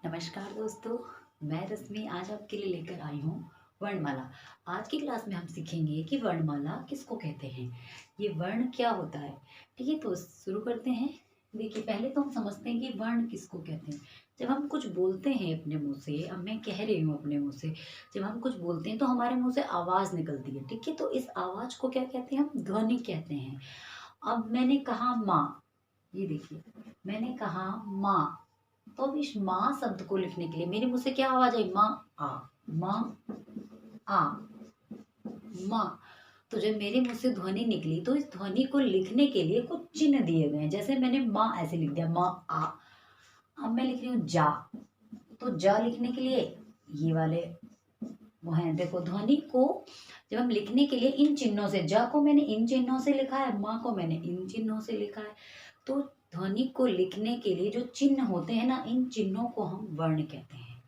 नमस्कार दोस्तों, मैं रश्मि आज आपके लिए लेकर आई हूँ वर्णमाला। आज की क्लास में हम सीखेंगे कि वर्णमाला किसको कहते हैं, ये वर्ण क्या होता है। ठीक है, तो शुरू करते हैं। देखिए, पहले तो हम समझते हैं कि वर्ण किसको कहते हैं। जब हम कुछ बोलते हैं अपने मुंह से, अब मैं कह रही हूँ अपने मुंह से, जब हम कुछ बोलते हैं तो हमारे मुंह से आवाज़ निकलती है। ठीक है, तो इस आवाज़ को क्या कहते हैं, हम ध्वनि कहते हैं। अब मैंने कहा माँ, ये देखिए, मैंने कहा माँ, तो अब इस माँ शब्द को लिखने के लिए मेरे मुंह से क्या आवाज आई, माँ आ, माँ आ, माँ। तो जब मेरे मुंह से ध्वनि निकली तो इस ध्वनि को लिखने के लिए कुछ चिन्ह दिए गए हैं। जैसे मैंने माँ ऐसे लिख दिया, माँ आ। अब मैं लिख रही हूँ जा, तो जा लिखने के लिए ये वाले वो हैं। देखो, ध्वनि को जब हम लिखने के लिए इन चिन्हों से, जा को मैंने इन चिन्हों से लिखा है, माँ को मैंने इन चिन्हों से लिखा है। तो ध्वनि को लिखने के लिए जो चिन्ह होते हैं ना, इन चिन्हों को हम वर्ण कहते हैं।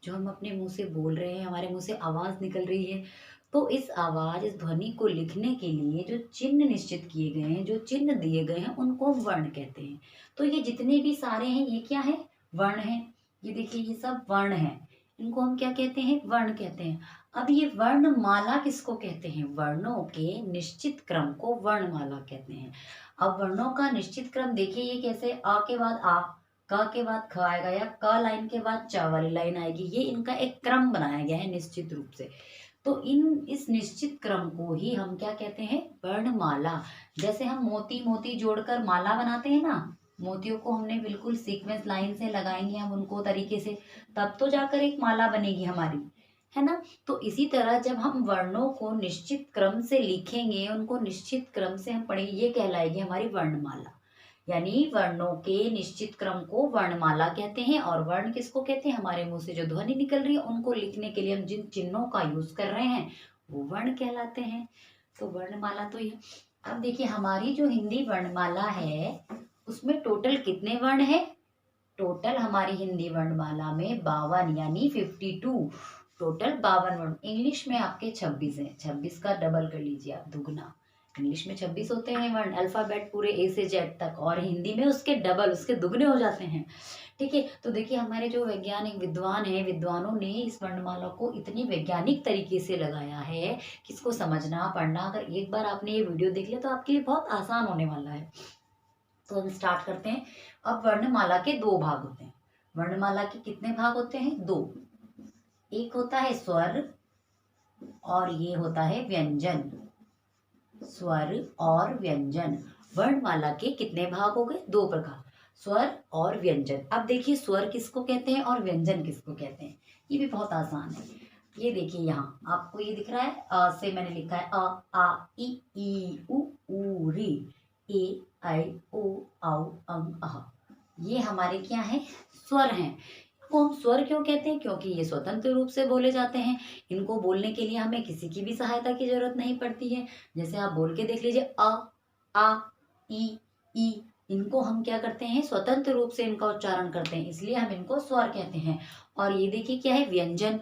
जो हम अपने मुंह से बोल रहे हैं, हमारे मुंह से आवाज निकल रही है, तो इस आवाज, इस ध्वनि को लिखने के लिए जो चिन्ह निश्चित किए गए हैं, जो चिन्ह दिए गए हैं, उनको हम वर्ण कहते हैं। तो ये जितने भी सारे हैं, ये क्या है, वर्ण है। ये देखिए, ये सब वर्ण है, इनको हम क्या कहते हैं, वर्ण कहते हैं। अब ये वर्णमाला किसको कहते हैं, वर्णों के निश्चित क्रम को वर्णमाला कहते हैं। अब वर्णों का निश्चित क्रम देखिए, ये कैसे, आ के बाद आ, क के बाद ख आएगा, या क लाइन के बाद च वाली लाइन आएगी। ये इनका एक क्रम बनाया गया है निश्चित रूप से। तो इस निश्चित क्रम को ही हम क्या कहते हैं, वर्णमाला। जैसे हम मोती मोती जोड़कर माला बनाते हैं ना, मोतियों को हमने बिल्कुल सीक्वेंस लाइन से लगाएंगे हम उनको तरीके से, तब तो जाकर एक माला बनेगी हमारी, है ना। तो इसी तरह जब हम वर्णों को निश्चित क्रम से लिखेंगे, उनको निश्चित क्रम से हम पढ़ेंगे, ये कहलाएगी हमारी वर्णमाला। यानी वर्णों के निश्चित क्रम को वर्णमाला कहते हैं। और वर्ण किसको कहते हैं, हमारे मुंह से जो ध्वनि निकल रही है उनको लिखने के लिए हम जिन चिन्हों का यूज कर रहे हैं वो वर्ण कहलाते हैं। तो वर्णमाला तो ये। अब देखिए, हमारी जो हिंदी वर्णमाला है उसमें टोटल कितने वर्ण है, टोटल हमारी हिंदी वर्णमाला में 52 यानी 52, टोटल 52 वर्ण। इंग्लिश में आपके 26 हैं, 26 का डबल कर लीजिए आप, दुगना। इंग्लिश में 26 होते हैं वर्ण, अल्फाबेट पूरे ए से जेड तक, और हिंदी में उसके डबल, उसके दुगने हो जाते हैं। ठीक है, तो देखिए, हमारे जो वैज्ञानिक विद्वान हैं, विद्वानों ने इस वर्णमाला को इतनी वैज्ञानिक तरीके से लगाया है कि इसको समझना, पढ़ना, अगर एक बार आपने ये वीडियो देख लिया तो आपके लिए बहुत आसान होने वाला है। तो हम स्टार्ट करते हैं। अब वर्णमाला के दो भाग होते हैं। वर्णमाला के कितने भाग होते हैं, दो। एक होता है स्वर और ये होता है व्यंजन। स्वर और व्यंजन। वर्णमाला के कितने भाग हो गए, दो प्रकार, स्वर और व्यंजन। अब देखिए, स्वर किसको कहते हैं और व्यंजन किसको कहते हैं, ये भी बहुत आसान है। ये देखिए, यहाँ आपको ये दिख रहा है, अ से मैंने लिखा है अ, आ, ई उ री, ए आई ओ औ अं अः। ये हमारे क्या है, स्वर हैं। इनको हम स्वर क्यों कहते हैं, क्योंकि ये स्वतंत्र रूप से बोले जाते हैं। इनको बोलने के लिए हमें किसी की भी सहायता की जरूरत नहीं पड़ती है। जैसे आप बोल के देख लीजिए, अ, आ, ई, इनको हम क्या करते हैं, स्वतंत्र रूप से इनका उच्चारण करते हैं, इसलिए हम इनको स्वर कहते हैं। और ये देखिए क्या है, व्यंजन।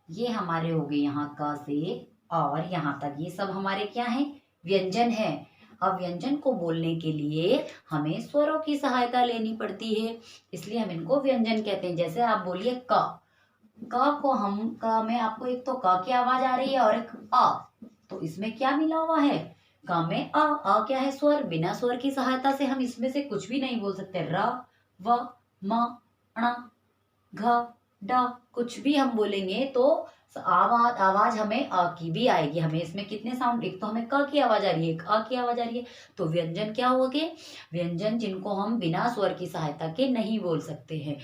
ये हमारे हो गए यहाँ का से और यहाँ तक, ये सब हमारे क्या है, व्यंजन है। अब व्यंजन को बोलने के लिए हमें स्वरों की सहायता लेनी पड़ती है, इसलिए हम इनको व्यंजन कहते हैं। जैसे आप बोलिए क को हम, क में आपको एक तो क की आवाज आ रही है और एक अ, तो इसमें क्या मिला हुआ है, क में अ क्या है, स्वर। बिना स्वर की सहायता से हम इसमें से कुछ भी नहीं बोल सकते। र, व, म, ण, घ, ड, कुछ भी हम बोलेंगे तो आवाज आवाज हमें अ की भी आएगी। हमें इसमें कितने साउंड, एक तो हमें क की आवाज आ रही है, एक अ की आवाज आ रही है। तो व्यंजन क्या हो गए, व्यंजन जिनको हम बिना स्वर की सहायता के नहीं बोल सकते हैं।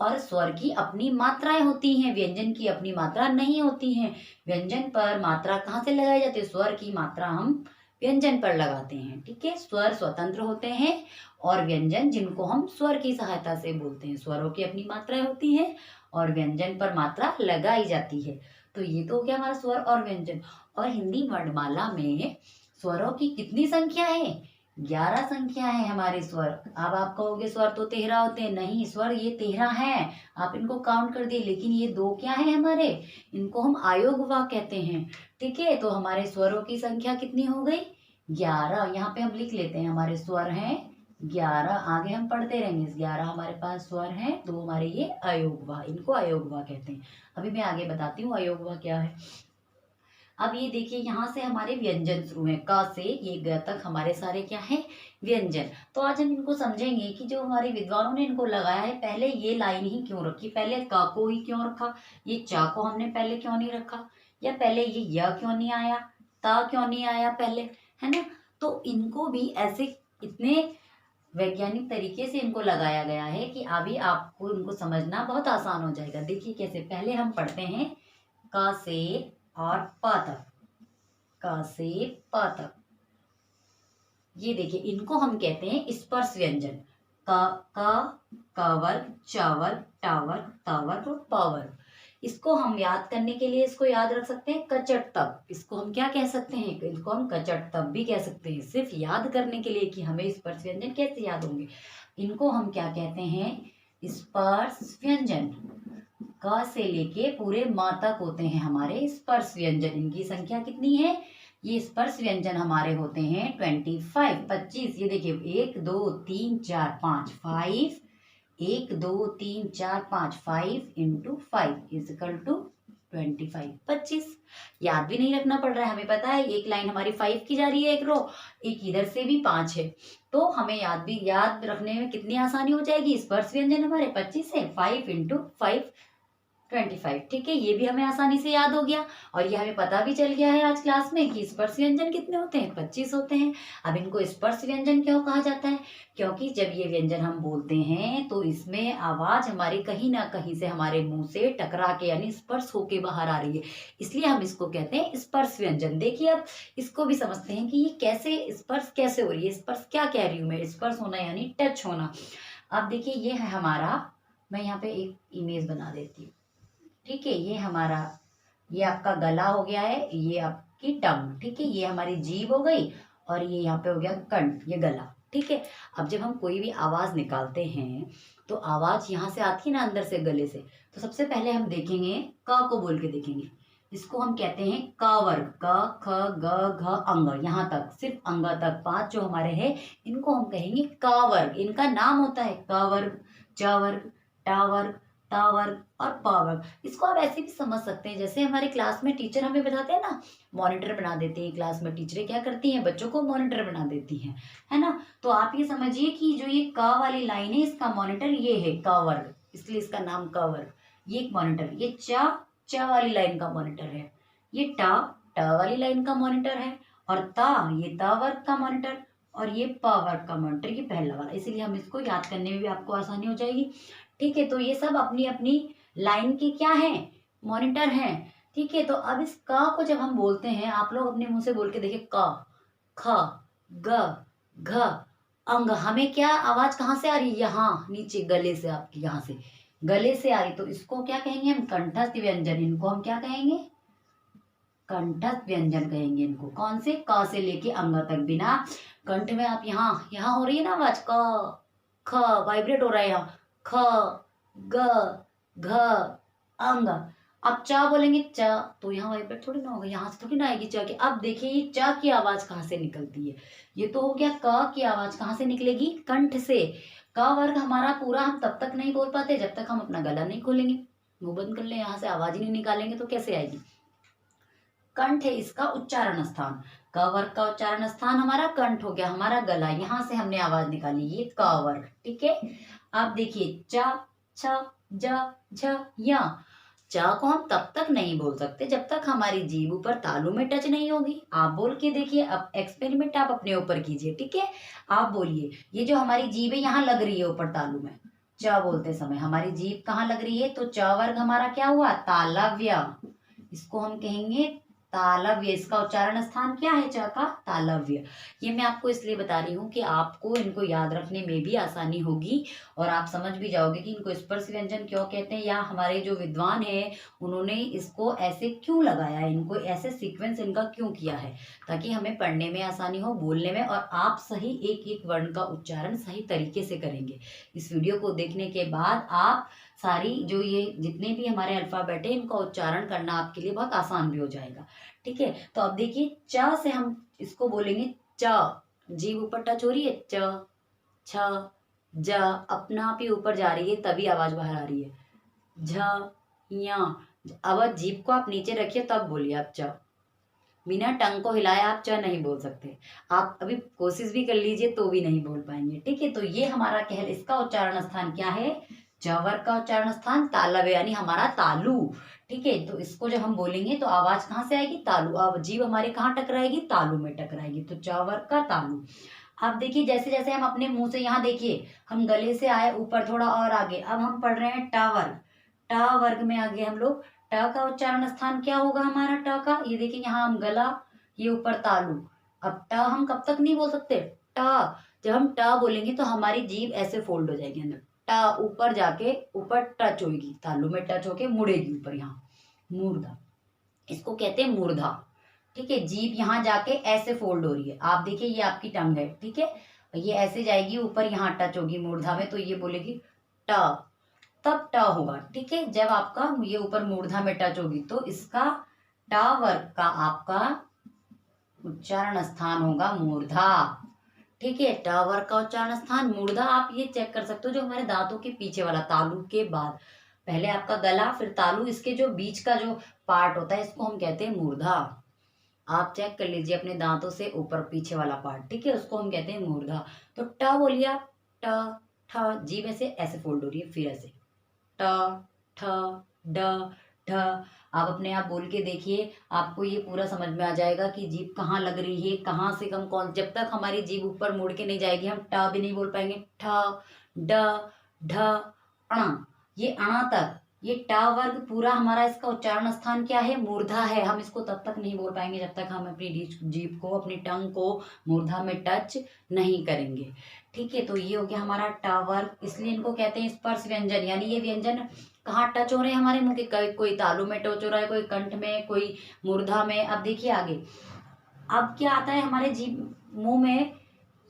और स्वर की अपनी मात्राएं होती हैं, व्यंजन की अपनी मात्रा नहीं होती हैं। व्यंजन पर मात्रा कहाँ से लगाई जाती है, स्वर की मात्रा हम व्यंजन पर लगाते हैं। ठीक है, स्वर स्वतंत्र होते हैं और व्यंजन जिनको हम स्वर की सहायता से बोलते हैं, स्वरों की अपनी मात्राएं होती हैं और व्यंजन पर मात्रा लगाई जाती है। तो ये तो हो गया हमारा स्वर और व्यंजन। और हिंदी वर्णमाला में स्वरों की कितनी संख्या है, 11 संख्या है हमारे स्वर। अब आप कहोगे स्वर तो 13 होते हैं, नहीं, स्वर ये 13 हैं, आप इनको काउंट कर दिए, लेकिन ये दो क्या है हमारे, इनको हम आयोग वाक कहते हैं। ठीक है, तो हमारे स्वरों की संख्या कितनी हो गई, 11। यहाँ पे हम लिख लेते हैं, हमारे स्वर हैं 11 आगे हम पढ़ते रहेंगे। 11 हमारे पास स्वर हैं, 2 हमारे ये अयोगवा, इनको अयोगवा कहते हैं। अभी मैं आगे बताती हूँ अयोगवा क्या है। अब ये देखिए यहाँ से हमारे व्यंजन शुरू हैं, क से ये ग तक हमारे सारे क्या हैं, व्यंजन। तो आज हम इनको समझेंगे कि जो हमारे विद्वानों ने इनको लगाया है, पहले ये लाइन ही क्यों रखी, पहले क को ही क्यों रखा, ये चा को हमने पहले क्यों नहीं रखा, या पहले ये य क्यों नहीं आया, ता क्यों नहीं आया पहले, है ना। तो इनको भी ऐसे इतने वैज्ञानिक तरीके से इनको लगाया गया है कि अभी आपको इनको समझना बहुत आसान हो जाएगा। देखिए कैसे, पहले हम पढ़ते हैं क से और प तक, क से प तक। ये देखिए इनको हम कहते हैं स्पर्श व्यंजन। क वर्ग, च वर्ग, ट वर्ग, त वर्ग और प वर्ग। इसको हम याद करने के लिए इसको याद रख सकते हैं कचट तब। इसको हम क्या कह सकते हैं, इसको हम कचट तब भी कह सकते हैं, सिर्फ याद करने के लिए कि हमें स्पर्श व्यंजन कैसे याद होंगे। इनको हम क्या कहते हैं, स्पर्श व्यंजन। क से लेके पूरे म तक होते हैं हमारे स्पर्श व्यंजन। इनकी संख्या कितनी है, ये स्पर्श व्यंजन हमारे होते हैं 25, 25। ये देखिए 1 2 3 4 5, 5, 1 2 3 4 5, 5 इंटू 5 इजिकल टू 25, 25। याद भी नहीं रखना पड़ रहा है, हमें पता है एक लाइन हमारी 5 की जा रही है, एक रो, एक इधर से भी 5 है, तो हमें याद रखने में कितनी आसानी हो जाएगी। स्पर्श व्यंजन हमारे 25 है, 5 इंटू 5 25। ठीक है, ये भी हमें आसानी से याद हो गया। और ये हमें पता भी चल गया है आज क्लास में कि स्पर्श व्यंजन कितने होते हैं, 25 होते हैं। अब इनको स्पर्श व्यंजन क्यों कहा जाता है, क्योंकि जब ये व्यंजन हम बोलते हैं तो इसमें आवाज हमारी कहीं ना कहीं से हमारे मुंह से टकरा के यानी स्पर्श होके बाहर आ रही है, इसलिए हम इसको कहते हैं स्पर्श व्यंजन। देखिए अब इसको भी समझते हैं कि ये कैसे स्पर्श कैसे हो रही है, स्पर्श क्या कह रही हूँ मैं, स्पर्श होना यानी टच होना। अब देखिए ये है हमारा, मैं यहाँ पे एक इमेज बना देती हूँ। ठीक है, ये हमारा, ये आपका गला हो गया है, ये आपकी टंग, ठीक है, ये हमारी जीभ हो गई, और ये यहाँ पे हो गया कंठ, ये गला। ठीक है, अब जब हम कोई भी आवाज निकालते हैं तो आवाज यहाँ से आती है ना अंदर से गले से, तो सबसे पहले हम देखेंगे क को बोल के देखेंगे। इसको हम कहते हैं क वर्ग, क ख ग घ अंग, यहाँ तक सिर्फ अंग तक 5 जो हमारे हैं इनको हम कहेंगे क वर्ग। इनका नाम होता है क वर्ग, च वर्ग, ट वर्ग, ता वर्ग और पा वर्ग। इसको आप ऐसे भी समझ सकते हैं, जैसे हमारे क्लास में टीचर हमें बताते हैं ना, मॉनिटर बना देते हैं, क्लास में टीचरें क्या करती हैं, बच्चों को मॉनिटर बना देती हैं, है ना। तो आप ये समझिए कि जो ये क वाली लाइन है इसका मॉनिटर ये है क वर्ग, इसलिए इसका नाम क वर्ग, ये एक मॉनिटर। ये च वाली लाइन का मॉनिटर है, ये ट वाली लाइन का मॉनिटर है, और ता ये ता वर्ग का मॉनिटर, और ये प वर्ग का मॉनिटर, ये पहला वाला। इसीलिए हम इसको याद करने में भी आपको आसानी हो जाएगी। ठीक है, तो ये सब अपनी अपनी लाइन के क्या है, मॉनिटर हैं। ठीक है, तो अब इस क को जब हम बोलते हैं, आप लोग अपने मुंह से बोल के देखिए, क ख ग घ अंग, हमें क्या आवाज कहाँ से आ रही है, यहाँ नीचे गले से, आपके यहाँ से गले से आ रही, तो इसको क्या कहेंगे हम, कंठस्थ व्यंजन। इनको हम क्या कहेंगे, कंठस्थ व्यंजन कहेंगे इनको। कौन से, क से लेके अंग तक, बिना कंठ में आप यहाँ यहाँ हो रही है ना आवाज, क ख वाइब्रेट हो रहा है यहाँ, ख ग घ अंग। अब चा बोलेंगे चा, तो यहाँ वाइब्रेट थोड़ी ना होगा, यहाँ से थोड़ी ना आएगी चा की। अब देखिए ये चा की आवाज कहाँ से निकलती है, ये तो हो गया क की आवाज कहाँ से निकलेगी, कंठ से। क वर्ग हमारा पूरा हम तब तक नहीं बोल पाते जब तक हम अपना गला नहीं खोलेंगे, मुंह बंद कर ले, यहाँ से आवाज ही नहीं निकालेंगे तो कैसे आएगी। कंठ है इसका उच्चारण स्थान, क वर्ग का उच्चारण स्थान हमारा कंठ हो गया, हमारा गला, यहाँ से हमने आवाज निकाली, ये क वर्ग। ठीक है, अब देखिए च छ ज झ य, च को हम तब तक नहीं बोल सकते जब तक हमारी जीभ ऊपर तालू में टच नहीं होगी। आप बोल के देखिए, अब एक्सपेरिमेंट आप अपने ऊपर कीजिए। ठीक है, आप बोलिए, ये जो हमारी जीभ है यहाँ लग रही है ऊपर तालू में, च बोलते समय हमारी जीभ कहाँ लग रही है, तो च वर्ग हमारा क्या हुआ, तालव्य। इसको हम कहेंगे तालव्य, इसका उच्चारण स्थान क्या है च का, तालव्य। ये मैं आपको इसलिए बता रही हूँ कि आपको इनको याद रखने में भी आसानी होगी, और आप समझ भी जाओगे कि इनको स्पर्श व्यंजन क्यों कहते हैं, या हमारे जो विद्वान हैं उन्होंने इसको ऐसे क्यों लगाया है, इनको ऐसे सीक्वेंस इनका क्यों किया है, ताकि हमें पढ़ने में आसानी हो, बोलने में, और आप सही एक एक वर्ण का उच्चारण सही तरीके से करेंगे। इस वीडियो को देखने के बाद आप सारी जो ये जितने भी हमारे अल्फाबेट है इनका उच्चारण करना आपके लिए बहुत आसान भी हो जाएगा। ठीक है, तो अब देखिए च से हम इसको बोलेंगे च, जीभ ऊपर टच हो रही है च, छ, ज अपना आप ही ऊपर जा रही है तभी आवाज बाहर आ रही है। झ, या अब जीभ को आप नीचे रखिए तब बोलिए आप च। बिना टंग को हिलाए आप च नहीं बोल सकते। आप अभी कोशिश भी कर लीजिए तो भी नहीं बोल पाएंगे। ठीक है, तो ये हमारा कहल इसका उच्चारण स्थान क्या है? च वर्ग का उच्चारण स्थान तालव्य यानी हमारा तालु। ठीक है, तो इसको जब हम बोलेंगे तो आवाज कहाँ से आएगी? तालु। अब जीभ हमारे कहाँ टकराएगी? तालु में टकराएगी। तो च वर्ग का तालु। अब देखिए जैसे जैसे हम अपने मुंह से यहाँ देखिए हम गले से आए ऊपर थोड़ा और आगे, अब हम पढ़ रहे हैं ट वर्ग। ट वर्ग में आगे हम लोग ट का उच्चारण स्थान क्या होगा हमारा? ट का ये देखिए यहाँ हम गला, ये ऊपर तालु। अब ट हम कब तक नहीं बोल सकते? ट जब हम ट बोलेंगे तो हमारी जीभ ऐसे फोल्ड हो जाएगी अंदर, ट ऊपर जाके ऊपर टच होगी, तालु में टच होके मुड़ेगी ऊपर, यहाँ मूर्धा, इसको कहते हैं मूर्धा। ठीक है, जीभ यहाँ जाके ऐसे फोल्ड हो रही है, आप देखिए ये आपकी टंग है। ठीक है, ये ऐसे जाएगी ऊपर, यहाँ टच होगी मूर्धा में, तो ये बोलेगी ट, तब ट होगा। ठीक है, जब आपका ये ऊपर मूर्धा में टच होगी तो इसका ट वर्ग का आपका उच्चारण स्थान होगा मूर्धा। ठीक है, ट वर्ग का उच्चारण स्थान मूर्धा। आप ये चेक कर सकते हो जो हमारे दांतों के पीछे वाला तालु के बाद, पहले आपका गला फिर तालु, इसके जो बीच का जो पार्ट होता है इसको हम कहते हैं मूर्धा। आप चेक कर लीजिए अपने दांतों से ऊपर पीछे वाला पार्ट। ठीक है, उसको हम कहते हैं मूर्धा। तो ट बोलिए आप, ट ठ, जीभ ऐसे ऐसे फोल्ड हो रही है, फिर ऐसे ट ठ ड ढ। आप अपने आप बोल के देखिए, आपको ये पूरा समझ में आ जाएगा कि जीभ कहाँ लग रही है, कहाँ से कम कौन। जब तक हमारी जीभ ऊपर मुड़ के नहीं जाएगी हम ट भी नहीं बोल पाएंगे। ठ ड ढ अण, ये अणा तक, ये ट वर्ग पूरा हमारा इसका उच्चारण स्थान क्या है? मूर्धा है। हम इसको तब तक नहीं बोल पाएंगे जब तक हम अपनी जीभ को, अपनी टंग को मूर्धा में टच नहीं करेंगे। ठीक है, तो ये हो गया हमारा ट वर्ग, इसलिए इनको कहते हैं स्पर्श व्यंजन। यानी ये व्यंजन कहाँ टच हो रहे हैं हमारे मुंह के? कोई तालु में टच हो रहा है, कोई कंठ में, कोई मूर्धा में। अब देखिए आगे, अब क्या आता है हमारे जीभ मुंह में?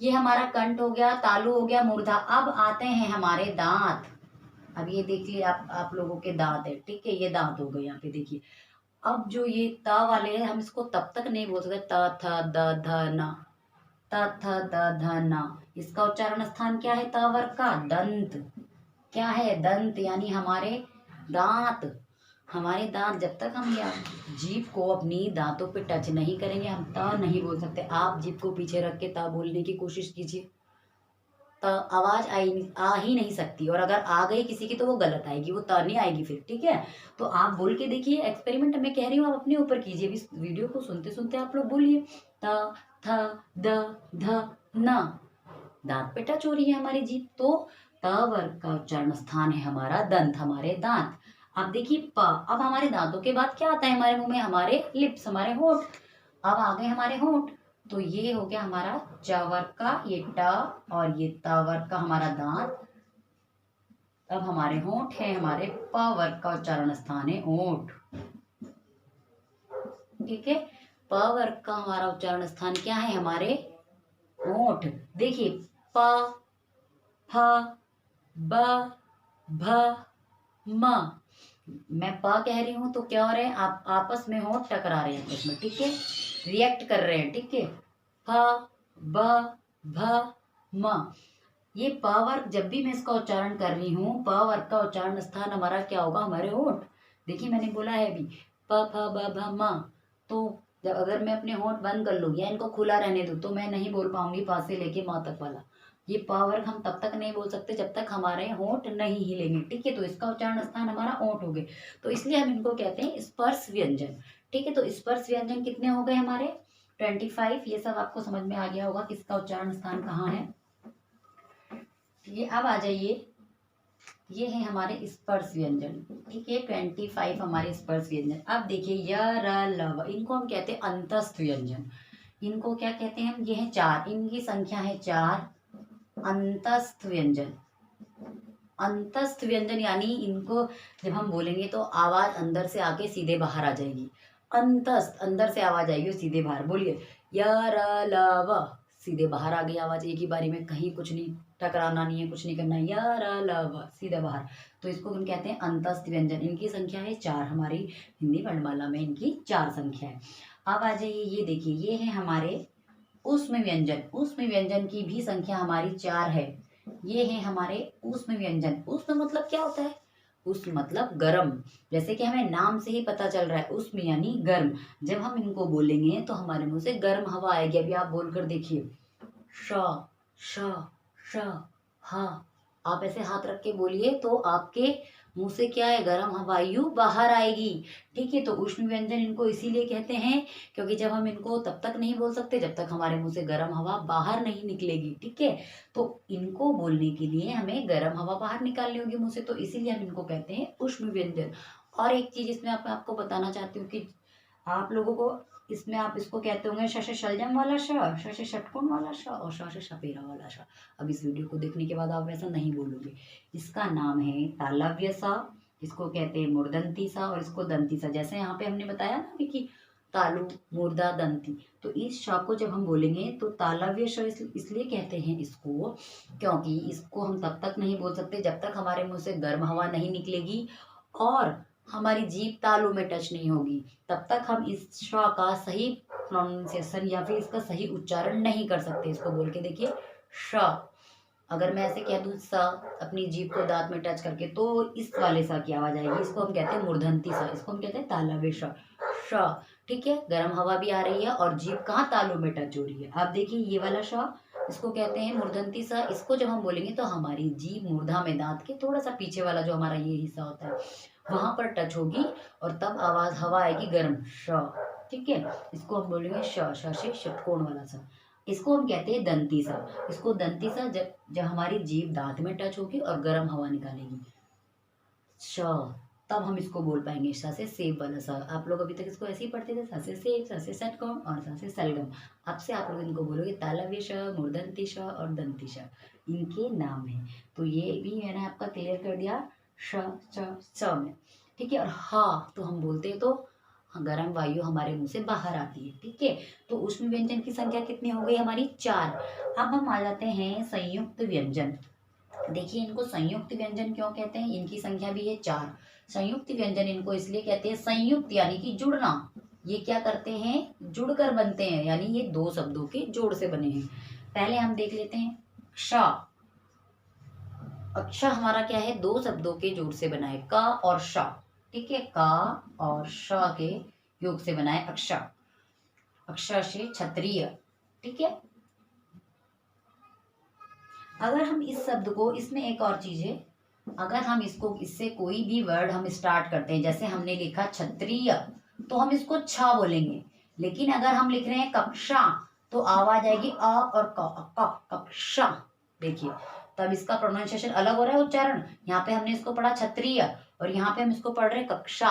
ये हमारा कंठ हो गया, तालु हो गया, मूर्धा। अब आते हैं हमारे दांत। अब ये देखिए आप लोगों के दांत है। ठीक है, ये दांत हो गए यहाँ पे देखिए। अब जो ये त वाले हैं हम इसको तब तक नहीं बोल सकते। त थ द ध न, त थ द ध न, इसका उच्चारण स्थान क्या है? त वर्ग का दंत। क्या है? दंत, यानी हमारे दांत। हमारे दांत, जब तक हम या जीभ को अपनी दांतों पे टच नहीं करेंगे हम त नहीं बोल सकते। आप जीभ को पीछे रख के त बोलने की कोशिश कीजिए, आवाज आ ही नहीं सकती, और अगर आ गई किसी की तो वो गलत आएगी, वो त नहीं आएगी फिर। ठीक है, तो आप बोल के देखिए, एक्सपेरिमेंट मैं कह रही हूँ, आप अपने ऊपर कीजिए। इस वीडियो को सुनते सुनते आप लोग बोलिए त थ द ध न। दांत पे टच हो रही है हमारी जीभ, तो त वर्ग का उच्चारण स्थान है हमारा दंत, हमारे दांत। अब देखिए प, अब हमारे दांतों के बाद क्या आता है हमारे मुंह में? हमारे लिप्स, हमारे होंठ। अब आ गए हमारे होंठ, तो ये हो गया हमारा च वर्ग का ये ट, और ये त वर्ग का हमारा दांत। अब हमारे होंठ है, हमारे प वर्ग का उच्चारण स्थान है ओंठ। ठीक है, प वर्ग का हमारा उच्चारण स्थान क्या है? हमारे ओंठ। देखिए प, फ, ब, भ, म। मैं प कह रही हूं तो क्या हो रहे हैं? आप आपस में होंठ टकरा रहे हैं आपस में। ठीक है, रिएक्ट कर रहे हैं। ठीक है, फ, ब, भ, म। ये प वर्ग, जब भी मैं इसका उच्चारण कर रही हूँ, प वर्ग का उच्चारण स्थान हमारा क्या होगा? हमारे होंठ। देखिए मैंने बोला है अभी प फ ब भ म, तो जब अगर मैं अपने होंठ बंद कर लूँ या इनको खुला रहने दूँ तो मैं नहीं बोल पाऊंगी प से लेके म तक वाला। ये प वर्ग हम तब तक नहीं बोल सकते जब तक हमारे होंठ नहीं हिलेंगे। ठीक है, तो इसका उच्चारण स्थान हमारा ओंठ हो गए, तो इसलिए हम इनको कहते हैं स्पर्श व्यंजन। ठीक है, तो स्पर्श व्यंजन कितने हो गए हमारे? 25। ये सब आपको समझ में आ गया होगा किसका उच्चारण स्थान कहाँ है। ये अब आ जाइए, ये है हमारे स्पर्श व्यंजन। ठीक है, 25 हमारे स्पर्श व्यंजन। अब देखिए य र ल व, इनको हम कहते हैं अंतस्थ व्यंजन। इनको क्या कहते हैं हम? ये है 4, इनकी संख्या है 4। अंतस्थ व्यंजन, अंतस्थ व्यंजन यानी इनको जब हम बोलेंगे तो आवाज अंदर से आके सीधे बाहर आ जाएगी। अंतस्थ, अंदर से आवाज आएगी और सीधे बाहर। बोलिए य र ल व, सीधे बाहर आ गई आवाज एक ही बारी में, कहीं कुछ नहीं टकराना नहीं है, कुछ नहीं करना है, य र ल व सीधा बाहर। तो इसको हम कहते हैं अंतस्थ व्यंजन। इनकी संख्या है 4, हमारी हिंदी वर्णमाला में इनकी 4 संख्या है। अब आ जाइए, ये देखिए ये है हमारे ऊष्म व्यंजन। ऊष्म व्यंजन की भी संख्या हमारी 4 है। ये है हमारे ऊष्म व्यंजन। ऊष्म मतलब क्या होता है? ऊष्म मतलब गर्म। जैसे कि हमें नाम से ही पता चल रहा है, ऊष्म यानी गर्म। जब हम इनको बोलेंगे तो हमारे मुंह से गर्म हवा आएगी। अभी आप बोलकर देखिए, श श श हा। आप ऐसे हाथ रख के बोलिए तो आपके मुंह से क्या है, गर्म हवायु बाहर आएगी। ठीक है, तो उष्ण व्यंजन इनको इसीलिए कहते हैं क्योंकि जब हम इनको तब तक नहीं बोल सकते जब तक हमारे मुंह से गर्म हवा बाहर नहीं निकलेगी। ठीक है, तो इनको बोलने के लिए हमें गर्म हवा बाहर निकालनी होगी मुंह से, तो इसीलिए हम इनको कहते हैं उष्ण व्यंजन। और एक चीज इसमें आपको बताना चाहती हूँ कि आप लोगों को इसमें आप इसको कहते होंगे श से शलजम वाला श से षटकोण वाला श और श से छपेरा वाला श। अब इस वीडियो को देखने के बाद आप ऐसा नहीं बोलोगे। इसका नाम है तालव्य सा, इसको कहते हैं मूर्धन्ती सा और इसको दंती सा। जैसे यहाँ पे हमने बताया ना अभी कि तालु मूर्धा दंती, तो इस श को जब हम बोलेंगे तो तालव्य श इसलिए कहते हैं इसको क्योंकि इसको हम तब तक नहीं बोल सकते जब तक हमारे मुंह से गर्म हवा नहीं निकलेगी और हमारी जीभ तालू में टच नहीं होगी, तब तक हम इस श का सही प्रोनाउंसिएशन या फिर इसका सही उच्चारण नहीं कर सकते। इसको बोल के देखिए, श। अगर मैं ऐसे कह दूं स अपनी जीभ को दांत में टच करके, तो इस वाले सा की आवाज आएगी। इसको हम कहते हैं मूर्धन्ती सा, इसको हम कहते हैं तालव्य श। श। ठीक है, गर्म हवा भी आ रही है और जीभ कहाँ तालू में टच हो रही है। आप देखिए ये वाला श, इसको कहते हैं मूर्धन्ती सा। इसको जब हम बोलेंगे तो हमारी जीभ मूर्धा में दांत के थोड़ा सा पीछे वाला जो हमारा ये हिस्सा होता है वहां पर टच होगी और तब आवाज हवा आएगी गर्म श। ठीक है, इसको हम बोलेंगे श से षटकोण वाला सा। इसको हम कहते हैं दंती सा। इसको दंती सा जब जब हमारी जीभ दांत में टच होगी और गर्म हवा निकालेगी श, तब हम इसको बोल पाएंगे। श से सेब वाला सा। आप लोग अभी तक इसको ऐसे ही पढ़ते थे, स से सेब, स से षटकोण और स से सलगम। अब से आप लोग इनको बोलोगे तालव्य श, मूर्धन्ती श और दंती श, इनके नाम है। तो ये भी मैंने आपका क्लियर कर दिया श च च में। ठीक है, और हा तो हम बोलते हैं तो गर्म वायु हमारे मुंह से बाहर आती है। ठीक है, तो उष्ण व्यंजन की संख्या कितनी हो गई हमारी? 4। अब हम आ जाते हैं संयुक्त व्यंजन। देखिए इनको संयुक्त व्यंजन क्यों कहते हैं? इनकी संख्या भी है 4। संयुक्त व्यंजन इनको इसलिए कहते हैं, संयुक्त यानी कि जुड़ना। ये क्या करते हैं? जुड़कर बनते हैं, यानी ये दो शब्दों के जोड़ से बने हैं। पहले हम देख लेते हैं श। अक्षा हमारा क्या है? दो शब्दों के जोड़ से बना है, का और श। ठीक है, का और श के योग से बना है अक्षा। अक्षा से क्षत्रिय। ठीक है, अगर हम इस शब्द को, इसमें एक और चीज है, अगर हम इसको, इससे कोई भी वर्ड हम स्टार्ट करते हैं, जैसे हमने लिखा क्षत्रिय तो हम इसको छ बोलेंगे। लेकिन अगर हम लिख रहे हैं कक्षा तो आवाज आएगी अ और क, कक्षा। देखिए तब इसका प्रोनाउंसिएशन अलग हो रहा है, उच्चारण। यहाँ पे हमने इसको पढ़ा क्षत्रिय और यहाँ पे हम इसको पढ़ रहे हैं कक्षा।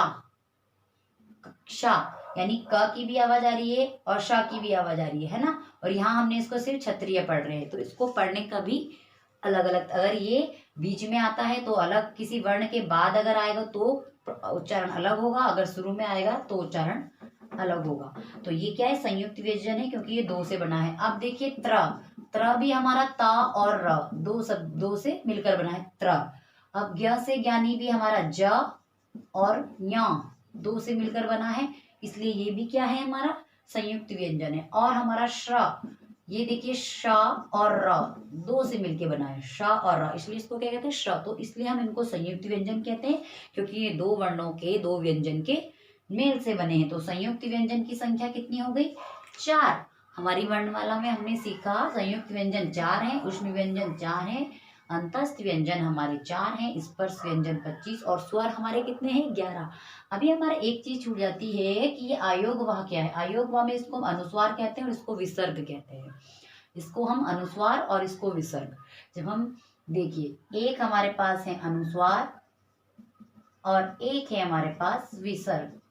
कक्षा यानी क की भी आवाज आ रही है और श की भी आवाज आ रही है ना। और यहाँ हमने इसको सिर्फ क्षत्रिय पढ़ रहे हैं, तो इसको पढ़ने का भी अलग अलग, अगर ये बीच में आता है तो अलग, किसी वर्ण के बाद अगर आएगा तो उच्चारण अलग होगा, अगर शुरू में आएगा तो उच्चारण अलग होगा। तो ये क्या है? संयुक्त व्यंजन है क्योंकि ये दो से बना है। अब देखिए त्र, त्र भी हमारा ता और र, दो से मिलकर बना है त्र। अब ज्ञ से ज्ञानी भी हमारा ज और ञ, दो से मिलकर बना है, इसलिए ये भी क्या है? हमारा संयुक्त व्यंजन है। और हमारा श्र, ये देखिए श और र, दो से मिलके बना है, श और र, इसलिए इसको क्या कहते हैं? श्र। तो इसलिए हम इनको संयुक्त व्यंजन कहते हैं क्योंकि ये दो वर्णों के, दो व्यंजन के मेल से बने हैं। तो संयुक्त व्यंजन की संख्या कितनी हो गई? 4। हमारी वर्णमाला में हमने सीखा संयुक्त व्यंजन 4 है, उष्ण व्यंजन 4 है, अंतस्थ व्यंजन हमारे 4 हैं, स्पर्श व्यंजन 25 और स्वर हमारे कितने हैं? 11। अभी हमारा एक चीज छूट जाती है कि ये आयोगवाह क्या है? आयोगवाह में इसको हम अनुस्वार कहते हैं और इसको विसर्ग कहते हैं। इसको हम अनुस्वार और इसको विसर्ग। जब हम देखिए, एक हमारे पास है अनुस्वार और एक है हमारे पास विसर्ग।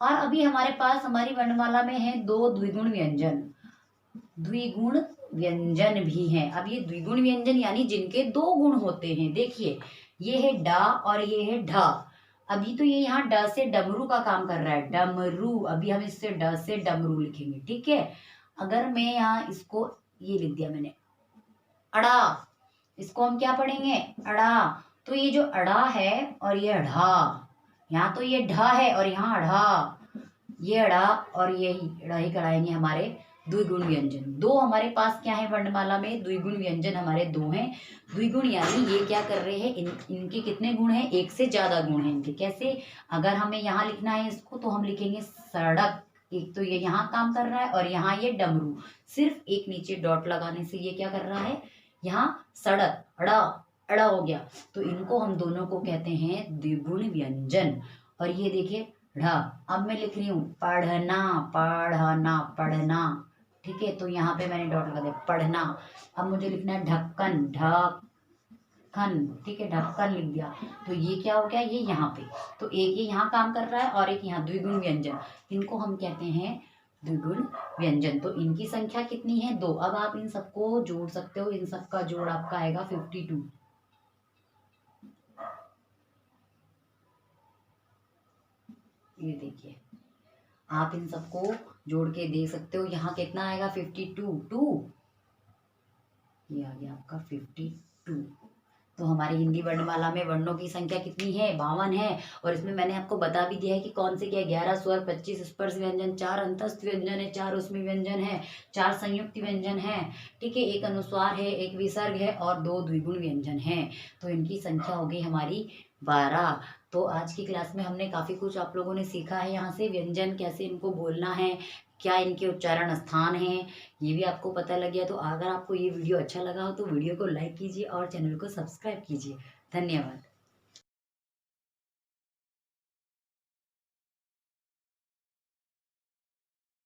और अभी हमारे पास हमारी वर्णमाला में है 2 द्विगुण व्यंजन, द्विगुण व्यंजन भी हैं। अब ये द्विगुण व्यंजन यानी जिनके 2 गुण होते हैं। देखिए ये है डा और ये है ढा। अभी तो ये यहाँ ड से डमरू का काम कर रहा है, डमरू। अभी हम इससे ड से डमरू लिखेंगे। ठीक है, अगर मैं यहाँ इसको, ये लिख दिया मैंने अड़ा, इसको हम क्या पढ़ेंगे? अड़ा। तो ये जो अड़ा है और ये ढा, यहाँ तो ये ढा है और यहाँ अढ़ा, ये अड़ा और ये अड़ा ही कराएंगे हमारे द्विगुण व्यंजन। दो हमारे पास क्या है वर्णमाला में, द्विगुण व्यंजन हमारे दो हैं। द्विगुण यानी ये क्या कर रहे हैं, इनके कितने गुण हैं, एक से ज्यादा गुण हैं इनके। कैसे, अगर हमें यहाँ लिखना है इसको तो हम लिखेंगे सड़क, एक तो ये यहाँ काम कर रहा है और यहाँ ये डमरू। सिर्फ एक नीचे डॉट लगाने से ये क्या कर रहा है, यहाँ सड़क, अड़ा अड़ा हो गया। तो इनको हम दोनों को कहते हैं द्विगुण व्यंजन। और ये देखिए ढ, अब मैं लिख रही हूँ पढ़ना, पढ़ना, पढ़ना। ठीक है, तो यहाँ पे मैंने डॉट लगा दिया, पढ़ना। अब मुझे लिखना है ढक्कन, ढक्कन। ठीक है, ढक्कन लिख दिया। तो ये क्या हो गया, ये यहाँ पे, तो एक ये यहाँ काम कर रहा है और एक यहाँ, द्विगुण व्यंजन। इनको हम कहते हैं द्विगुण व्यंजन। तो इनकी संख्या कितनी है, 2। अब आप इन सबको जोड़ सकते हो, इन सबका जोड़ आपका आएगा 52। ये देखिए, आप इन सबको जोड़ के दे सकते हो। यहाँ कितना आएगा, 52, 2, ये आ गया आपका 52। तो हमारी हिंदी वर्णमाला में वर्णों की संख्या कितनी है, 52 है। और इसमें मैंने आपको बता भी दिया है कि कौन से क्या, 11 स्वर, 25 स्पर्श व्यंजन, 4 अंतस्थ व्यंजन है, 4 उसमें व्यंजन है, 4 संयुक्त व्यंजन है। ठीक है, 1 अनुस्वार है, 1 विसर्ग है और 2 द्विगुण व्यंजन है। तो इनकी संख्या हो गई हमारी 12। तो आज की क्लास में हमने काफ़ी कुछ आप लोगों ने सीखा है। यहाँ से व्यंजन कैसे इनको बोलना है, क्या इनके उच्चारण स्थान है, ये भी आपको पता लग गया। तो अगर आपको ये वीडियो अच्छा लगा हो तो वीडियो को लाइक कीजिए और चैनल को सब्सक्राइब कीजिए। धन्यवाद।